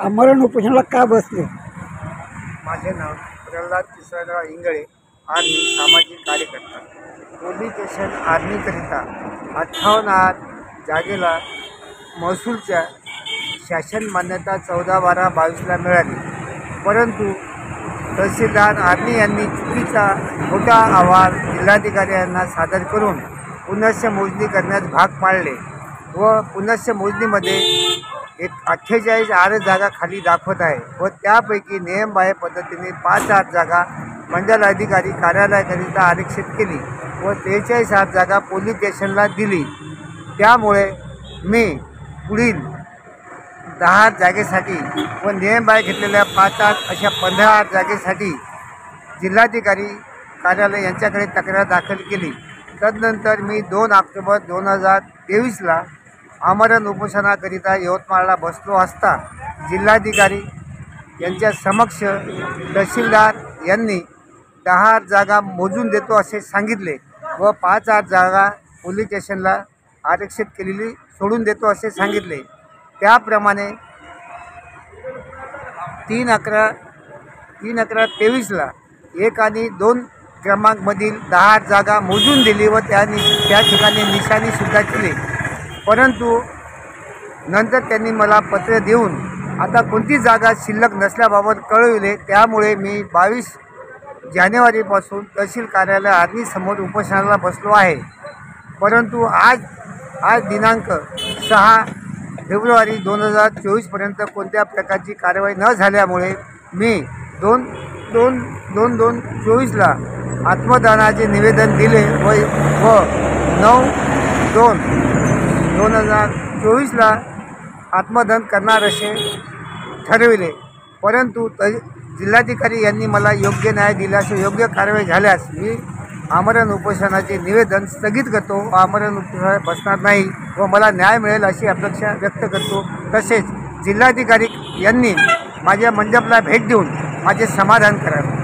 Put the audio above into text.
आमरण उपोषणाला का बसले? माझे नाव प्रल्हाद तिसराराव इंगळे, आर्मी सामाजिक कार्यकर्ता. पोलीस स्टेशन आर्मीकरिता 58 जागेला महसूलच्या शासन मान्यता 14/12/22ला मिळाली, परंतु तहसीलदार आर्मी यांनी चुकीचा खोटा अहवाल जिल्हाधिकारी यांना सादर करून पुनश्च मोजणी करण्यास भाग पाडले व पुनश्च मोजणीमध्ये 48 जागा खाली दाखवत आहे व त्यापैकी नियमबाह्य पद्धतीने 5 जागा मंडल अधिकारी कार्यालयाकरिता आरक्षित केली व 43 जागा पोलीस स्टेशनला दिली. त्यामुळे मी पुढील 10 जागेसाठी व नियमबाह्य घेतलेल्या 5 अशा 15 जागेसाठी जिल्हाधिकारी कार्यालय यांच्याकडे तक्रार दाखल केली. तदनंतर मी 2 ऑक्टोबर 2023ला आमरण उपोषणाकरिता यवतमाळला बसलो असता जिल्हाधिकारी यांच्या समक्ष तहसीलदार यांनी 10 जागा मोजून देतो असे सांगितले व 5 जागा पोलीस स्टेशनला आरक्षित केलेली सोडून देतो असे सांगितले. त्याप्रमाणे 3/11/23ला 1 आणि 2 क्रमांकमधील 10 जागा मोजून दिली व त्या ठिकाणी निशाणीसुद्धा केली, परंतु नंतर त्यांनी मला पत्र देऊन आता कोणती जागा शिल्लक नसल्याबाबत कळविले. त्यामुळे मी 22 जानेवारीपासून तहसील कार्यालय आर्मीसमोर उपोषणाला बसलो आहे. परंतु आज दिनांक 6 फेब्रुवारी 2024पर्यंत कोणत्या प्रकारची कारवाई न झाल्यामुळे मी 2/2/24ला आत्मदानाचे निवेदन दिले व 9/2/2024ला आत्मदान करणार असे ठरविले. परंतु जिल्हाधिकारी यांनी मला योग्य न्याय दिल्यास योग्य कारवाई झाल्यास मी आमरण उपोषणाचे निवेदन स्थगित करतो व आमरण उपोषणाला बसणार नाही व मला न्याय मिळेल अशी अपेक्षा व्यक्त करतो. तसेच जिल्हाधिकारी यांनी माझ्या मंडपला भेट देऊन माझे समाधान करावे.